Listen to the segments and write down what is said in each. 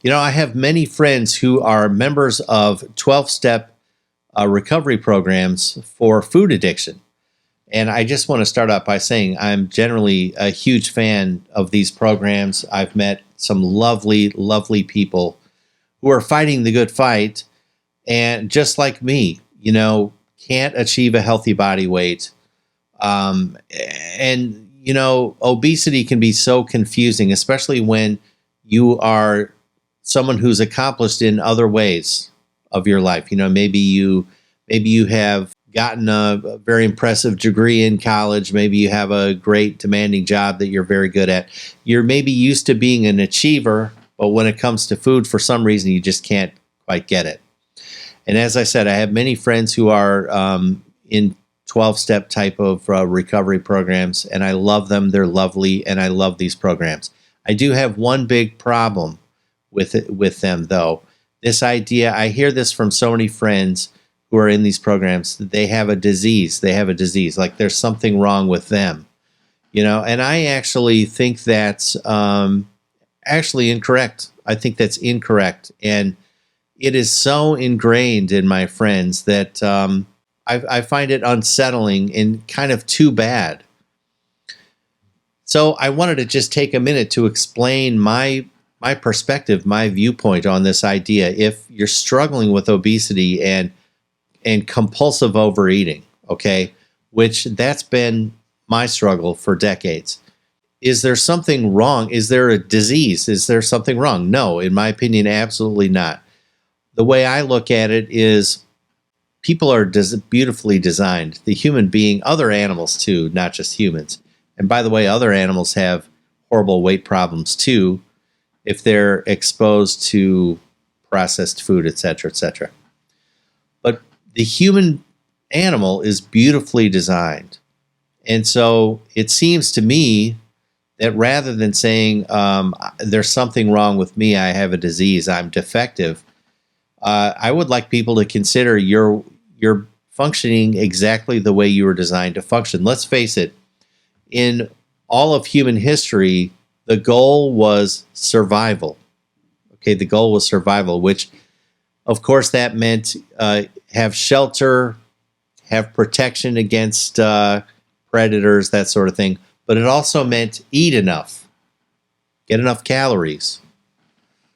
I have many friends who are members of 12-step recovery programs for food addiction. And I just want to start out by saying I'm generally a huge fan of these programs. I've met some lovely, lovely people who are fighting the good fight, and just like me, can't achieve a healthy body weight. Obesity can be so confusing, especially when you are someone who's accomplished in other ways of your life. Maybe you have gotten a very impressive degree in college. Maybe you have a great demanding job that you're very good at. You're maybe used to being an achiever, but when it comes to food, for some reason, you just can't quite get it. And as I said, I have many friends who are in 12-step type of recovery programs, and I love them. They're lovely, and I love these programs. I do have one big problem with them, though. This idea, I hear this from so many friends who are in these programs. They have a disease. Like there's something wrong with them, and I actually think that's actually incorrect. I think that's incorrect. And it is so ingrained in my friends that I find it unsettling and kind of too bad. So I wanted to just take a minute to explain my perspective, my viewpoint on this idea. If you're struggling with obesity and compulsive overeating, okay, which that's been my struggle for decades. Is there something wrong? Is there a disease? Is there something wrong? No, in my opinion, absolutely not. The way I look at it is people are beautifully designed. The human being, other animals too, not just humans. And by the way, other animals have horrible weight problems too if they're exposed to processed food, et cetera, et cetera. But the human animal is beautifully designed. And so it seems to me that rather than saying there's something wrong with me, I have a disease, I'm defective, I would like people to consider you're functioning exactly the way you were designed to function. Let's face it, in all of human history, the goal was survival. Okay, the goal was survival, which, of course, that meant have shelter, have protection against predators, that sort of thing. But it also meant eat enough, get enough calories.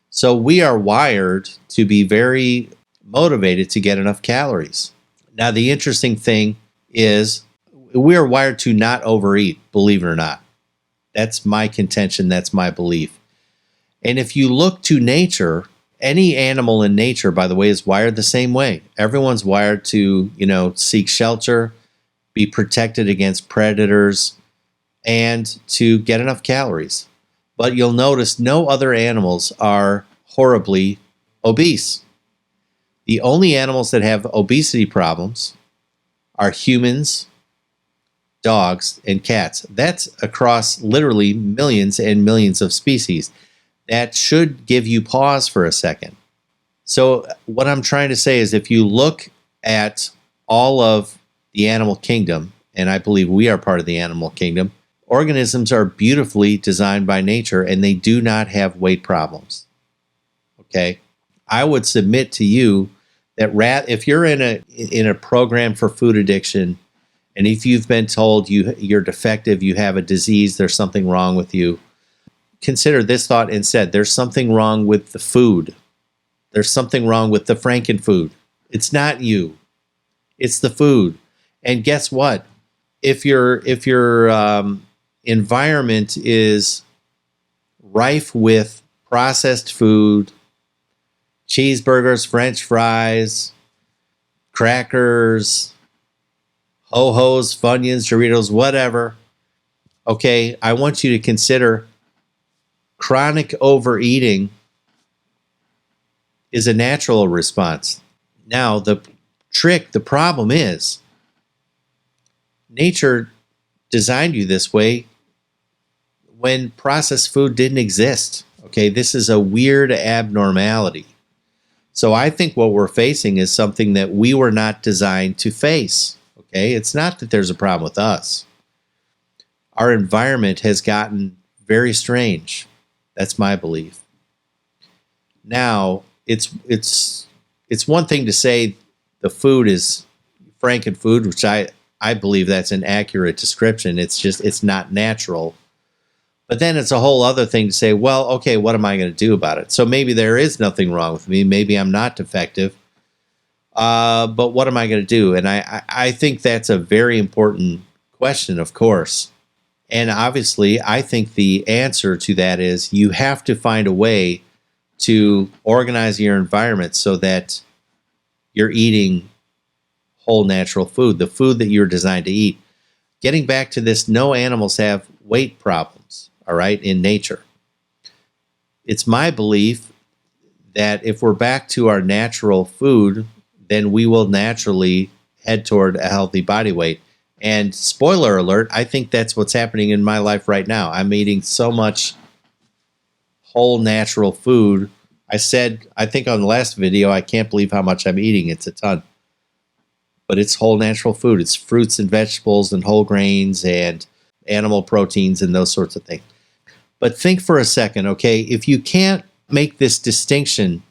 So we are wired to be very motivated to get enough calories. Now, the interesting thing is we are wired to not overeat, believe it or not. That's my contention. That's my belief. And if you look to nature, any animal in nature, by the way, is wired the same way. Everyone's wired to, seek shelter, be protected against predators, and to get enough calories. But you'll notice no other animals are horribly obese. The only animals that have obesity problems are humans, dogs, and cats. That's across literally millions and millions of species. That should give you pause for a second. So what I'm trying to say is if you look at all of the animal kingdom, and I believe we are part of the animal kingdom, organisms are beautifully designed by nature and they do not have weight problems. Okay? I would submit to you that if you're in a program for food addiction, and if you've been told you're defective, you have a disease, there's something wrong with you, consider this thought instead. There's something wrong with the food. There's something wrong with the Frankenfood. It's not you. It's the food. And guess what? If your environment is rife with processed food, cheeseburgers, French fries, crackers, Ho-Hos, Funyuns, Doritos, whatever, okay, I want you to consider chronic overeating is a natural response. Now, the problem is, nature designed you this way when processed food didn't exist. Okay, this is a weird abnormality. So I think what we're facing is something that we were not designed to face. Okay, it's not that there's a problem with us. Our environment has gotten very strange. That's my belief. Now, it's one thing to say the food is Frankenfood, which I believe that's an accurate description. It's not natural. But then it's a whole other thing to say, well, okay, what am I going to do about it? So maybe there is nothing wrong with me. Maybe I'm not defective. But what am I going to do? And I think that's a very important question, of course. And obviously, I think the answer to that is you have to find a way to organize your environment so that you're eating whole natural food, the food that you're designed to eat. Getting back to this, no animals have weight problems, all right, in nature. It's my belief that if we're back to our natural food, then we will naturally head toward a healthy body weight. And spoiler alert, I think that's what's happening in my life right now. I'm eating so much whole natural food. I said, I think on the last video, I can't believe how much I'm eating. It's a ton. But it's whole natural food. It's fruits and vegetables and whole grains and animal proteins and those sorts of things. But think for a second, okay? If you can't make this distinction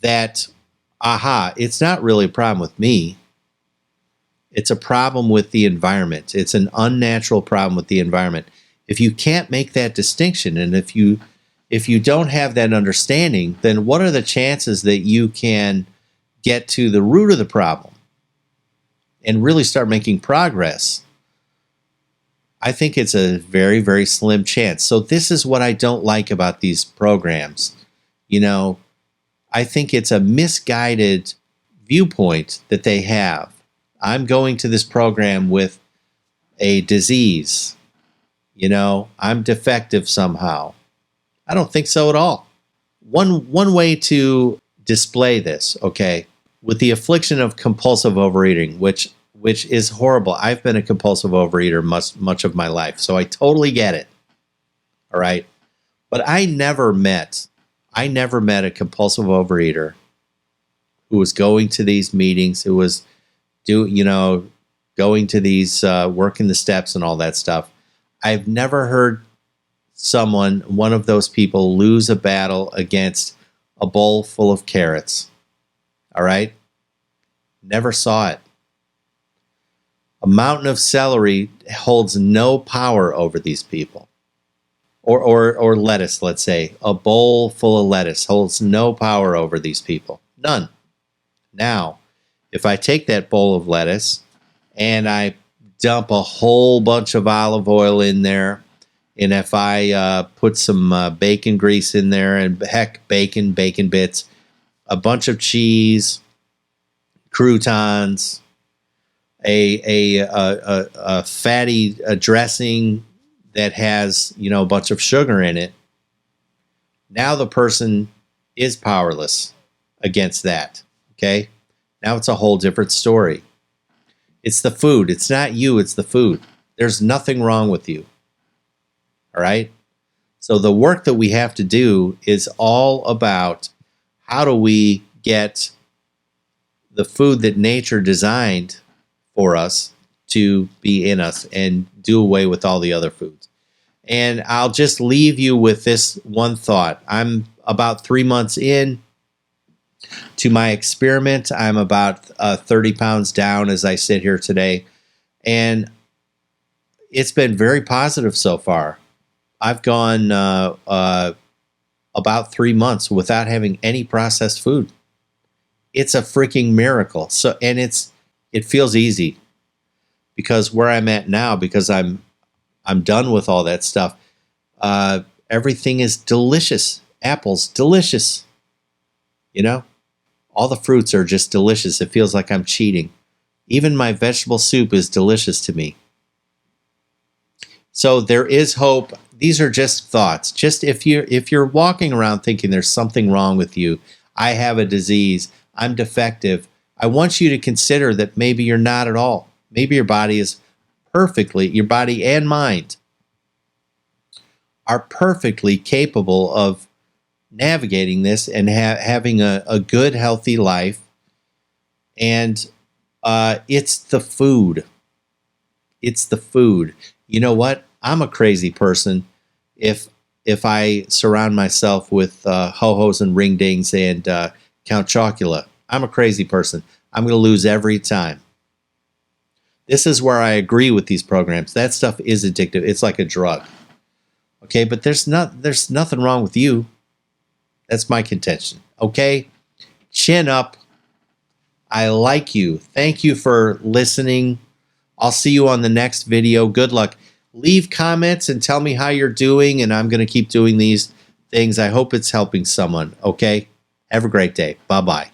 that, it's not really a problem with me. It's a problem with the environment. It's an unnatural problem with the environment. If you can't make that distinction, and if you don't have that understanding, then what are the chances that you can get to the root of the problem and really start making progress? I think it's a very, very slim chance. So this is what I don't like about these programs. I think it's a misguided viewpoint that they have. I'm going to this program with a disease. I'm defective somehow. I don't think so at all. One way to display this, okay, with the affliction of compulsive overeating, which is horrible. I've been a compulsive overeater much of my life, so I totally get it. All right, but I never met a compulsive overeater who was going to these meetings, who was going to these working the steps and all that stuff. I've never heard one of those people, lose a battle against a bowl full of carrots. All right? Never saw it. A mountain of celery holds no power over these people. Or lettuce, let's say. A bowl full of lettuce holds no power over these people. None. Now, if I take that bowl of lettuce and I dump a whole bunch of olive oil in there, and if I put some bacon grease in there, and bacon bits, a bunch of cheese, croutons, a fatty dressing that has a bunch of sugar in it, now the person is powerless against that. Okay, now it's a whole different story. It's the food. It's not you. It's the food. There's nothing wrong with you. All right? So the work that we have to do is all about how do we get the food that nature designed for us to be in us and do away with all the other foods. And I'll just leave you with this one thought. I'm about 3 months in to my experiment. I'm about 30 pounds down as I sit here today. And it's been very positive so far. I've gone about 3 months without having any processed food. It's a freaking miracle. And it feels easy because where I'm at now, because I'm done with all that stuff. Everything is delicious. Apples, delicious. All the fruits are just delicious. It feels like I'm cheating. Even my vegetable soup is delicious to me. So there is hope. These are just thoughts. Just if you're walking around thinking there's something wrong with you, I have a disease, I'm defective, I want you to consider that maybe you're not at all. Maybe your body and mind are perfectly capable of navigating this and having a good, healthy life. And it's the food. It's the food. You know what? I'm a crazy person. If if I surround myself with ho-hos and ring-dings and Count Chocula. I'm a crazy person. I'm going to lose every time. This is where I agree with these programs. That stuff is addictive. It's like a drug. Okay, but there's nothing wrong with you. That's my contention. Okay? Chin up. I like you. Thank you for listening. I'll see you on the next video. Good luck. Leave comments and tell me how you're doing, and I'm going to keep doing these things. I hope it's helping someone. Okay? Have a great day. Bye-bye.